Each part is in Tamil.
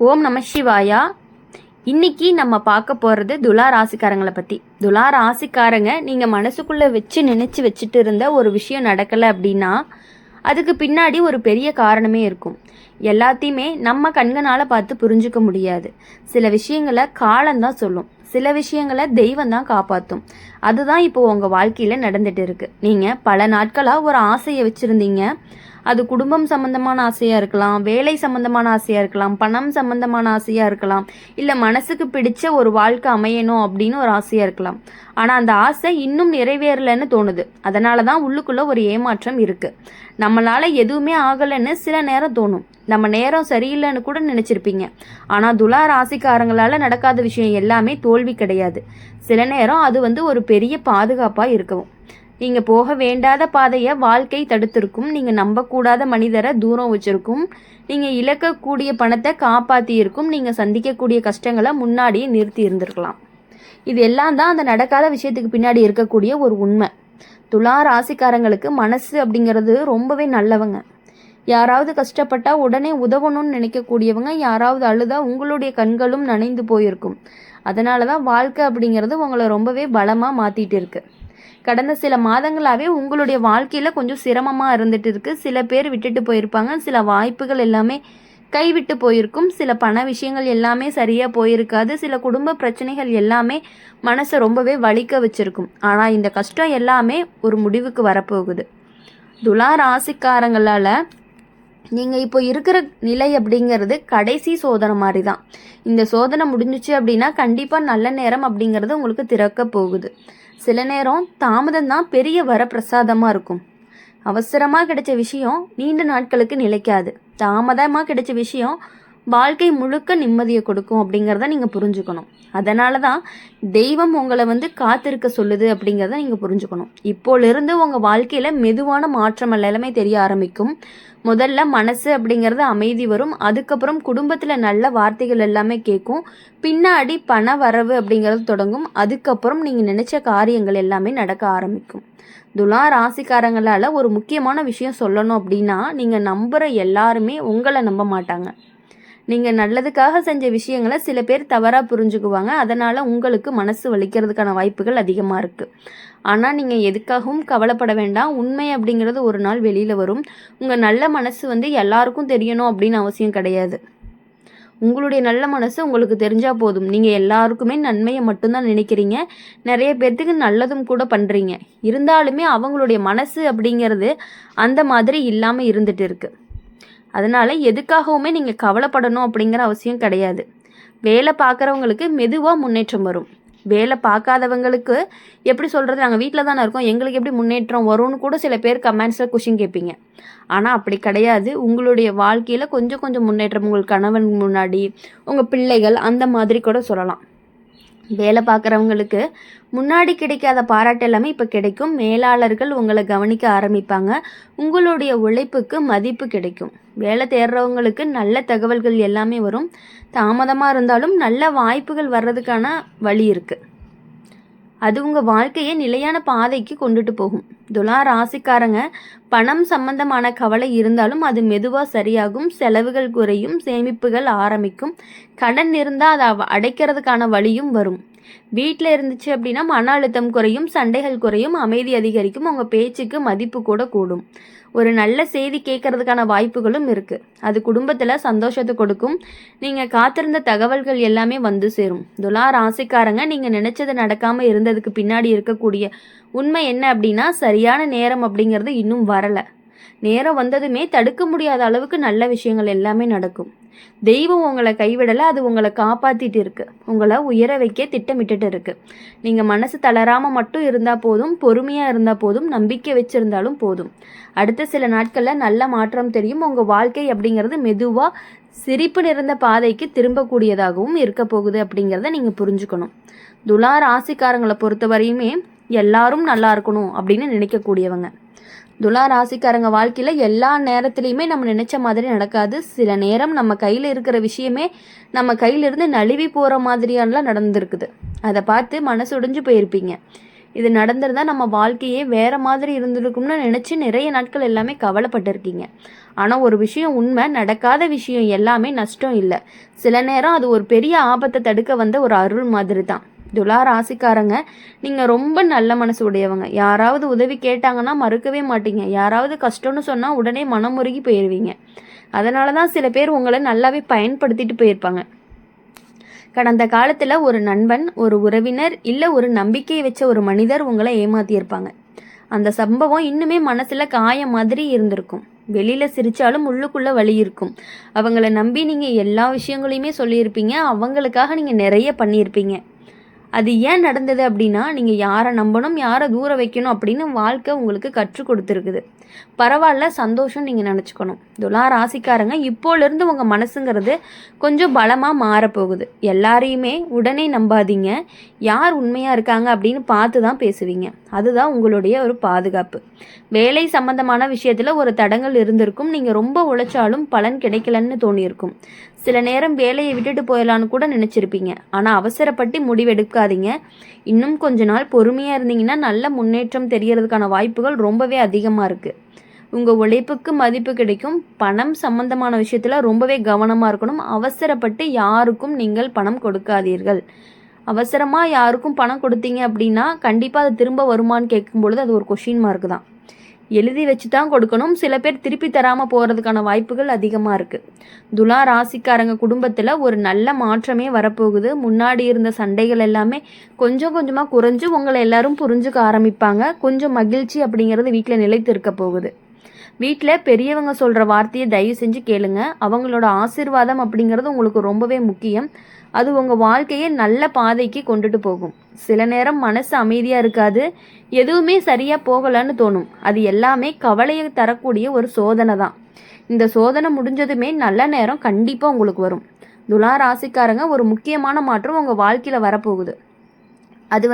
ஓம் நம சிவாயா. இன்னைக்கு நம்ம பார்க்க போகிறது துலா ராசிக்காரங்களை பற்றி. துலா ராசிக்காரங்க நீங்கள் மனசுக்குள்ளே நினச்சி வச்சுட்டு இருந்த ஒரு விஷயம் நடக்கலை அப்படின்னா அதுக்கு பின்னாடி ஒரு பெரிய காரணமே இருக்கும். எல்லாத்தையுமே நம்ம கண்களால் பார்த்து புரிஞ்சுக்க முடியாது. சில விஷயங்களை காலம்தான் சொல்லும், சில விஷயங்களை தெய்வம் தான் காப்பாற்றும். அதுதான் இப்போ உங்கள் வாழ்க்கையில் நடந்துட்டு இருக்கு. நீங்கள் பல நாட்களாக ஒரு ஆசையை வச்சுருந்தீங்க. அது குடும்பம் சம்மந்தமான ஆசையாக இருக்கலாம், வேலை சம்மந்தமான ஆசையாக இருக்கலாம், பணம் சம்மந்தமான ஆசையாக இருக்கலாம், இல்லை மனசுக்கு பிடிச்ச ஒரு வாழ்க்கை அமையணும் அப்படின்னு ஒரு ஆசையாக இருக்கலாம். ஆனால் அந்த ஆசை இன்னும் நிறைவேறலைன்னு தோணுது. அதனால தான் உள்ளுக்குள்ளே ஒரு ஏமாற்றம் இருக்குது. நம்மளால் எதுவுமே ஆகலைன்னு சில நேரம் தோணும். நம்ம நேரம் சரியில்லைன்னு கூட நினச்சிருப்பீங்க. ஆனால் துலா ராசிக்காரங்களால் நடக்காத விஷயம் எல்லாமே தோல்வி கிடையாது. சில நேரம் அது ஒரு பெரிய பாதுகாப்பாக இருக்கவும். நீங்கள் போக வேண்டாத பாதையை வாழ்க்கை தடுத்திருக்கும். நீங்கள் நம்பக்கூடாத மனிதரை தூரம் வச்சிருக்கும். நீங்கள் இழக்கக்கூடிய பணத்தை காப்பாற்றியிருக்கும். நீங்கள் சந்திக்கக்கூடிய கஷ்டங்களை முன்னாடியே நிறுத்தி இருந்திருக்கலாம். இது எல்லாம் தான் அந்த நடக்காத விஷயத்துக்கு பின்னாடி இருக்கக்கூடிய ஒரு உண்மை. துலா ராசிக்காரங்களுக்கு மனசு அப்படிங்கிறது ரொம்பவே நல்லவங்க. யாராவது கஷ்டப்பட்டால் உடனே உதவணும்னு நினைக்கக்கூடியவங்க. யாராவது அழுதா உங்களுடைய கண்களும் நனைந்து போயிருக்கும். அதனால தான் வாழ்க்கை அப்படிங்கிறது உங்களை ரொம்பவே பலமாக மாற்றிட்டு இருக்கு. கடந்த சில மாதங்களாகவே உங்களுடைய வாழ்க்கையில் கொஞ்சம் சிரமமாக இருந்துட்டு இருக்கு. சில பேர் விட்டுட்டு போயிருப்பாங்க, சில வாய்ப்புகள் எல்லாமே கைவிட்டு போயிருக்கும், சில பண விஷயங்கள் எல்லாமே சரியாக போயிருக்காது, சில குடும்ப பிரச்சனைகள் எல்லாமே மனசை ரொம்பவே வலிக்க வச்சிருக்கும். ஆனால் இந்த கஷ்டம் எல்லாமே ஒரு முடிவுக்கு வரப்போகுது. துலா ராசிக்காரங்களால் நீங்கள் இப்போ இருக்கிற நிலை அப்படிங்கிறது கடைசி சோதனை மாதிரி தான். இந்த சோதனை முடிஞ்சிச்சு அப்படின்னா கண்டிப்பாக நல்ல நேரம் அப்படிங்கிறது உங்களுக்கு திறக்க போகுது. சில நேரம் தாமதம் தான் பெரிய வரப்பிரசாதமாக இருக்கும். அவசரமாக கிடைச்ச விஷயம் நீண்ட நாட்களுக்கு நிலைக்காது. தாமதமாக கிடைச்ச விஷயம் வாழ்க்கை முழுக்க நிம்மதியை கொடுக்கும் அப்படிங்கிறத நீங்கள் புரிஞ்சுக்கணும். அதனால தான் தெய்வம் உங்களை காத்திருக்க சொல்லுது அப்படிங்கிறத நீங்கள் புரிஞ்சுக்கணும். இப்போலேருந்து உங்கள் வாழ்க்கையில் மெதுவான மாற்றம் எல்லாமே தெரிய ஆரம்பிக்கும். முதல்ல மனசு அப்படிங்கிறது அமைதி வரும். அதுக்கப்புறம் குடும்பத்தில் நல்ல வார்த்தைகள் எல்லாமே கேட்கும். பின்னாடி பண வரவு அப்படிங்கிறது தொடங்கும். அதுக்கப்புறம் நீங்கள் நினச்ச காரியங்கள் எல்லாமே நடக்க ஆரம்பிக்கும். துலா ராசிக்காரங்களால் ஒரு முக்கியமான விஷயம் சொல்லணும் அப்படின்னா, நீங்கள் நம்புகிற எல்லாருமே உங்களை நம்ப மாட்டாங்க. நீங்கள் நல்லதுக்காக செஞ்ச விஷயங்களை சில பேர் தவறாக புரிஞ்சுக்குவாங்க. அதனால் உங்களுக்கு மனசு வலிக்கிறதுக்கான வாய்ப்புகள் அதிகமாக இருக்குது. ஆனால் நீங்கள் எதுக்காகவும் கவலைப்பட வேண்டாம். உண்மை அப்படிங்கிறது ஒரு நாள் வெளியில் வரும். உங்கள் நல்ல மனசு எல்லாருக்கும் தெரியணும் அப்படின்னு அவசியம் கிடையாது. உங்களுடைய நல்ல மனசு உங்களுக்கு தெரிஞ்சால் போதும். நீங்கள் எல்லாருக்குமே நன்மையை மட்டும்தான் நினைக்கிறீங்க. நிறைய பேர்த்துக்கு நல்லதும் கூட பண்ணுறீங்க. இருந்தாலுமே அவங்களுடைய மனசு அப்படிங்கிறது அந்த மாதிரி இல்லாமல் இருந்துட்டு இருக்குது. அதனால் எதுக்காகவுமே நீங்கள் கவலைப்படணும் அப்படிங்கிற அவசியம் கிடையாது. வேலை பார்க்குறவங்களுக்கு மெதுவாக முன்னேற்றம் வரும். வேலை பார்க்காதவங்களுக்கு எப்படி சொல்கிறது, நாங்கள் வீட்டில் தானே இருக்கோம், எங்களுக்கு எப்படி முன்னேற்றம் வரும்னு கூட சில பேர் கமெண்ட்ஸில் கொஷின் கேட்பீங்க. ஆனால் அப்படி கிடையாது. உங்களுடைய வாழ்க்கையில் கொஞ்சம் கொஞ்சம் முன்னேற்றம் உங்கள் கணவன் முன்னாடி, உங்கள் பிள்ளைகள், அந்த மாதிரி கூட சொல்லலாம். வேலை பார்க்குறவங்களுக்கு முன்னாடி கிடைக்காத பாராட்டு எல்லாமே இப்போ கிடைக்கும். மேலாளர்கள் உங்களை கவனிக்க ஆரம்பிப்பாங்க. உங்களுடைய உழைப்புக்கு மதிப்பு கிடைக்கும். வேலை தேடுறவங்களுக்கு நல்ல தகவல்கள் எல்லாமே வரும். தாமதமாக இருந்தாலும் நல்ல வாய்ப்புகள் வர்றதுக்கான வழி இருக்குது. அது உங்கள் வாழ்க்கையை நிலையான பாதைக்கு கொண்டுட்டு போகும். துலா ராசிக்காரங்க பணம் சம்பந்தமான கவலை இருந்தாலும் அது மெதுவாக சரியாகும். செலவுகள் குறையும், சேமிப்புகள் ஆரம்பிக்கும். கடன் இருந்தால் அதை அடைக்கிறதுக்கான வழியும் வரும். வீட்டில் இருந்துச்சு அப்படின்னா மன அழுத்தம் குறையும், சண்டைகள் குறையும், அமைதி அதிகரிக்கும். உங்கள் பேச்சுக்கு மதிப்பு கூட கூடும். ஒரு நல்ல செய்தி கேட்கறதுக்கான வாய்ப்புகளும் இருக்குது. அது குடும்பத்தில் சந்தோஷத்தை கொடுக்கும். நீங்கள் காத்திருந்த தகவல்கள் எல்லாமே சேரும். துலா ராசிக்காரங்க நீங்கள் நினச்சது நடக்காமல் இருந்ததுக்கு பின்னாடி இருக்கக்கூடிய உண்மை என்ன அப்படின்னா, சரியான நேரம் அப்படிங்கிறது இன்னும் வரலை. நேரம் வந்ததுமே தடுக்க முடியாத அளவுக்கு நல்ல விஷயங்கள் எல்லாமே நடக்கும். தெய்வம் உங்களை கைவிடலை, அது உங்களை காப்பாற்றிட்டு இருக்கு. உங்களை உயர வைக்க திட்டமிட்டுட்டு இருக்கு. நீங்கள் மனசு தளராமல் மட்டும் இருந்தால் போதும், பொறுமையாக இருந்தால் போதும், நம்பிக்கை வச்சுருந்தாலும் போதும். அடுத்த சில நாட்களில் நல்ல மாற்றம் தெரியும். உங்கள் வாழ்க்கை அப்படிங்கிறது மெதுவாக சிரிப்பு நிறைந்த பாதைக்கு திரும்பக்கூடியதாகவும் இருக்க போகுது அப்படிங்கிறத நீங்கள் புரிஞ்சுக்கணும். துலா ராசிக்காரங்களை பொறுத்தவரையுமே எல்லாரும் நல்லா இருக்கணும் அப்படின்னு நினைக்கக்கூடியவங்க. துலா ராசிக்காரங்க வாழ்க்கையில் எல்லா நேரத்துலையுமே நம்ம நினச்ச மாதிரி நடக்காது. சில நேரம் நம்ம கையில் இருக்கிற விஷயமே நம்ம கையிலிருந்து நழுவி போகிற மாதிரியானலாம் நடந்துருக்குது. அதை பார்த்து மனசு உடைஞ்சு போயிருப்பீங்க. இது நடந்திருந்தால் நம்ம வாழ்க்கையே வேறு மாதிரி இருந்திருக்கும்னு நினச்சி நிறைய நாட்கள் எல்லாமே கவலைப்பட்டிருக்கீங்க. ஆனால் ஒரு விஷயம் உண்மை, நடக்காத விஷயம் எல்லாமே நஷ்டம் இல்லை. சில நேரம் அது ஒரு பெரிய ஆபத்தை தடுக்க வந்த ஒரு அருள் மாதிரி தான். துலா ராசிக்காரங்க, நீங்கள் ரொம்ப நல்ல மனசு உடையவங்க. யாராவது உதவி கேட்டாங்கன்னா மறுக்கவே மாட்டீங்க. யாராவது கஷ்டம்னு சொன்னால் உடனே மனமுருகி போயிடுவீங்க. அதனால தான் சில பேர் உங்களை நல்லாவே பயன்படுத்திட்டு போயிருப்பாங்க. கடந்த காலத்தில் ஒரு நண்பன், ஒரு உறவினர், இல்லை ஒரு நம்பிக்கையை வச்ச ஒரு மனிதர் உங்களை ஏமாத்தியிருப்பாங்க. அந்த சம்பவம் இன்னுமே மனசில் காயம் மாதிரி இருந்திருக்கும். வெளியில் சிரித்தாலும் உள்ளுக்குள்ளே வலி இருக்கும். அவங்கள நம்பி நீங்கள் எல்லா விஷயங்களையுமே சொல்லியிருப்பீங்க. அவங்களுக்காக நீங்கள் நிறைய பண்ணியிருப்பீங்க. அது ஏன் நடந்தது அப்படின்னா, நீங்கள் யாரை நம்பணும், யாரை தூர வைக்கணும் அப்படின்னு வாழ்க்கை உங்களுக்கு கற்றுக் கொடுத்துருக்குது. பரவாயில்ல, சந்தோஷம் நீங்கள் நினச்சிக்கணும். துலா ராசிக்காரங்க, இப்போலேருந்து உங்கள் மனசுங்கிறது கொஞ்சம் பலமாக மாறப்போகுது. எல்லாரையுமே உடனே நம்பாதீங்க. யார் உண்மையாக இருக்காங்க அப்படின்னு பார்த்து தான் பேசுவீங்க. அதுதான் உங்களுடைய ஒரு பாதுகாப்பு. வேலை சம்பந்தமான விஷயத்தில் ஒரு தடங்கள் இருந்திருக்கும். நீங்கள் ரொம்ப உழைச்சாலும் பலன் கிடைக்கலன்னு தோணியிருக்கும். சில நேரம் வேலையை விட்டுட்டு போயிடலான்னு கூட நினச்சிருப்பீங்க. ஆனால் அவசரப்பட்டு முடிவெடுக்காதீங்க. இன்னும் கொஞ்ச நாள் பொறுமையாக இருந்தீங்கன்னா நல்ல முன்னேற்றம் தெரியறதுக்கான வாய்ப்புகள் ரொம்பவே அதிகமாக இருக்குது. உங்கள் உழைப்புக்கு மதிப்பு கிடைக்கும். பணம் சம்பந்தமான விஷயத்தில் ரொம்பவே கவனமாக இருக்கணும். அவசரப்பட்டு யாருக்கும் நீங்கள் பணம் கொடுக்காதீர்கள். அவசரமாக யாருக்கும் பணம் கொடுத்தீங்க அப்படின்னா கண்டிப்பாக அது திரும்ப வருமானு கேட்கும்பொழுது அது ஒரு கொஷின் மார்க் தான். எழுதி வச்சு தான் கொடுக்கணும். சில பேர் திருப்பி தராமல் போகிறதுக்கான வாய்ப்புகள் அதிகமாக இருக்குது. துலா ராசிக்காரங்க குடும்பத்தில் ஒரு நல்ல மாற்றமே வரப்போகுது. முன்னாடி இருந்த சண்டைகள் எல்லாமே கொஞ்சம் கொஞ்சமாக குறைஞ்சு உங்களை எல்லாரும் புரிஞ்சுக்க ஆரம்பிப்பாங்க. கொஞ்சம் மகிழ்ச்சி அப்படிங்கிறது வீட்டில் நிலைத்து இருக்க போகுது. வீட்டில் பெரியவங்க சொல்கிற வார்த்தையை தயவு செஞ்சு கேளுங்க. அவங்களோட ஆசீர்வாதம் அப்படிங்கிறது உங்களுக்கு ரொம்பவே முக்கியம். அது உங்கள் வாழ்க்கையை நல்ல பாதைக்கு கொண்டுட்டு போகும். சில நேரம் மனசு அமைதியாக இருக்காது. எதுவுமே சரியாக போகலன்னு தோணும். அது எல்லாமே கவலையை தரக்கூடிய ஒரு சோதனை தான். இந்த சோதனை முடிஞ்சதுமே நல்ல நேரம் கண்டிப்பாக உங்களுக்கு வரும். துலா ராசிக்காரங்க, ஒரு முக்கியமான மாற்றம் உங்கள் வாழ்க்கையில் வரப்போகுது. அது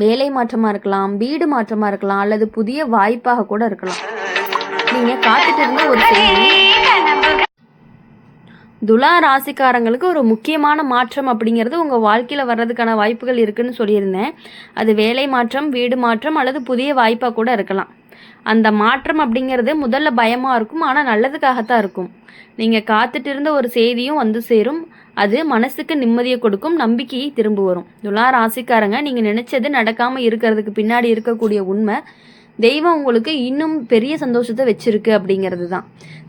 வேலை மாற்றமாக இருக்கலாம், வீடு மாற்றமாக இருக்கலாம், அல்லது புதிய வாய்ப்பாக கூட இருக்கலாம். நீங்கள் காத்துட்டு இருந்த ஒரு செய்தி. துலா ராசிக்காரங்களுக்கு ஒரு முக்கியமான மாற்றம் அப்படிங்கிறது உங்கள் வாழ்க்கையில் வர்றதுக்கான வாய்ப்புகள் இருக்குதுன்னு சொல்லியிருந்தேன். அது வேலை மாற்றம், வீடு மாற்றம் அல்லது புதிய வாய்ப்பாக கூட இருக்கலாம். அந்த மாற்றம் அப்படிங்கிறது முதல்ல பயமாக இருக்கும், ஆனால் நல்லதுக்காகத்தான் இருக்கும். நீங்கள் காத்துட்டு இருந்த ஒரு செய்தியும் வந்து சேரும். அது மனசுக்கு நிம்மதியை கொடுக்கும், நம்பிக்கையை திரும்ப வரும். துலா ராசிக்காரங்க, நீங்கள் நினச்சது நடக்காமல் இருக்கிறதுக்கு பின்னாடி இருக்கக்கூடிய உண்மை, தெய்வம் உங்களுக்கு இன்னும் பெரிய சந்தோஷத்தை வச்சிருக்கு அப்படிங்கிறது தான்.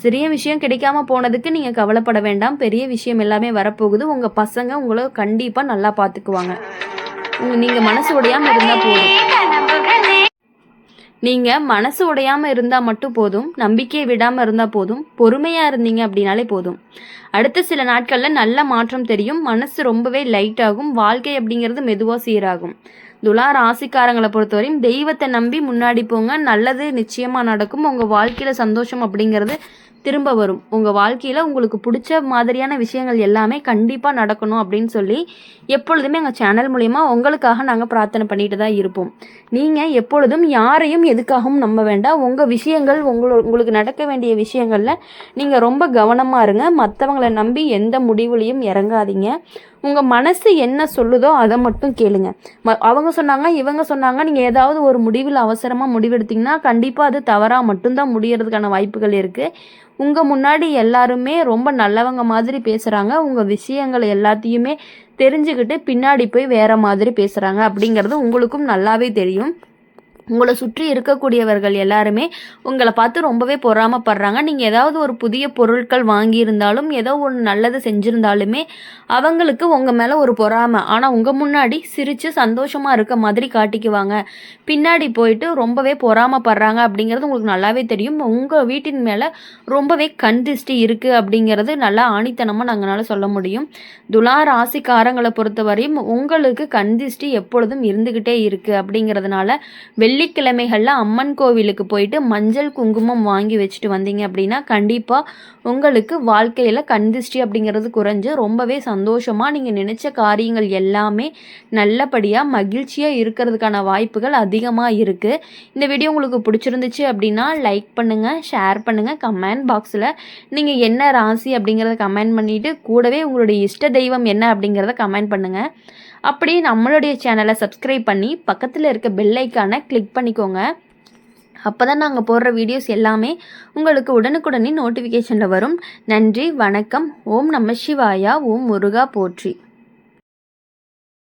சிறிய விஷயம் கிடைக்காம போனதுக்கு நீங்கள் கவலைப்பட வேண்டாம். பெரிய விஷயம் எல்லாமே வரப்போகுது. உங்கள் பசங்க உங்களை கண்டிப்பாக நல்லா பார்த்துக்குவாங்க. நீங்கள் மனசு உடையாமல் இருந்தால் போதும். நீங்கள் மனசு உடையாமல் இருந்தால் மட்டும் போதும். நம்பிக்கையை விடாமல் இருந்தால் போதும். பொறுமையாக இருந்தீங்க அப்படின்னாலே போதும். அடுத்த சில நாட்களில் நல்ல மாற்றம் தெரியும். மனசு ரொம்பவே லைட் ஆகும். வாழ்க்கை அப்படிங்கிறது மெதுவாக சீராகும். துலா ராசிக்காரங்களை பொறுத்தவரையும் தெய்வத்தை நம்பி முன்னாடி போங்க. நல்லது நிச்சயமாக நடக்கும். உங்கள் வாழ்க்கையில் சந்தோஷம் அப்படிங்கிறது திரும்ப வரும். உங்கள் வாழ்க்கையில் உங்களுக்கு பிடிச்ச மாதிரியான விஷயங்கள் எல்லாமே கண்டிப்பாக நடக்கணும் அப்படின்னு சொல்லி எப்பொழுதுமே எங்கள் சேனல் மூலயமா உங்களுக்காக நாங்கள் பிரார்த்தனை பண்ணிட்டு தான் இருப்போம். நீங்கள் எப்பொழுதும் யாரையும் எதுக்காகவும் நம்ப வேண்டாம். உங்கள் விஷயங்கள் உங்களுக்கு நடக்க வேண்டிய விஷயங்களில் நீங்கள் ரொம்ப கவனமாக இருங்க. மற்றவங்களை நம்பி எந்த முடிவுலையும் இறங்காதீங்க. உங்கள் மனசு என்ன சொல்லுதோ அதை மட்டும் கேளுங்க. அவங்க சொன்னாங்க, இவங்க சொன்னாங்க, நீங்கள் ஏதாவது ஒரு முடிவில் அவசரமாக முடிவெடுத்தீங்கன்னா கண்டிப்பாக அது தவறாக மட்டும்தான் முடியறதுக்கான வாய்ப்புகள் இருக்குது. உங்கள் முன்னாடி எல்லாருமே ரொம்ப நல்லவங்க மாதிரி பேசுகிறாங்க. உங்கள் விஷயங்கள் எல்லாத்தையுமே தெரிஞ்சுக்கிட்டு பின்னாடி போய் வேறு மாதிரி பேசுகிறாங்க அப்படிங்கிறது உங்களுக்கும் நல்லாவே தெரியும். உங்களை சுற்றி இருக்கக்கூடியவர்கள் எல்லாருமே உங்களை பார்த்து ரொம்பவே பொறாமப்படுறாங்க. நீங்கள் ஏதாவது ஒரு புதிய பொருட்கள் வாங்கியிருந்தாலும் ஏதோ ஒன்று நல்லது செஞ்சுருந்தாலுமே அவங்களுக்கு உங்கள் மேலே ஒரு பொறாமை. ஆனால் உங்கள் முன்னாடி சிரித்து சந்தோஷமாக இருக்க மாதிரி காட்டிக்குவாங்க. பின்னாடி போயிட்டு ரொம்பவே பொறாமப்படுறாங்க அப்படிங்கிறது உங்களுக்கு நல்லாவே தெரியும். உங்கள் வீட்டின் மேலே ரொம்பவே கண் திருஷ்டி இருக்குது அப்படிங்கிறது நல்லா ஆணித்தனமாக நாங்களால் சொல்ல முடியும். துலா ராசிக்காரங்களை பொறுத்தவரையும் உங்களுக்கு கண் திருஷ்டி எப்பொழுதும் இருந்துக்கிட்டே இருக்குது. அப்படிங்கிறதுனால வெள்ளிக்கிழமைகளில் அம்மன் கோவிலுக்கு போயிட்டு மஞ்சள் குங்குமம் வாங்கி வச்சுட்டு வந்தீங்க அப்படின்னா கண்டிப்பாக உங்களுக்கு வாழ்க்கையில் கண் திருஷ்டி அப்படிங்கிறது குறைஞ்சு ரொம்பவே சந்தோஷமாக நீங்கள் நினச்ச காரியங்கள் எல்லாமே நல்லபடியாக மகிழ்ச்சியாக இருக்கிறதுக்கான வாய்ப்புகள் அதிகமாக இருக்குது. இந்த வீடியோ உங்களுக்கு பிடிச்சிருந்துச்சு அப்படின்னா லைக் பண்ணுங்கள், ஷேர் பண்ணுங்கள். கமெண்ட் பாக்ஸில் நீங்கள் என்ன ராசி அப்படிங்கிறத கமெண்ட் பண்ணிவிட்டு கூடவே உங்களுடைய இஷ்ட தெய்வம் என்ன அப்படிங்கிறத கமெண்ட் பண்ணுங்கள். அப்படியே நம்மளுடைய சேனலை சப்ஸ்கிரைப் பண்ணி பக்கத்தில் இருக்க பெல் ஐக்கானை கிளிக் பண்ணிக்கோங்க. அப்போ தான் நாங்கள் போடுற வீடியோஸ் எல்லாமே உங்களுக்கு உடனுக்குடனே நோட்டிஃபிகேஷனில் வரும். நன்றி, வணக்கம். ஓம் நம சிவாயா. ஓம் முருகா போற்றி.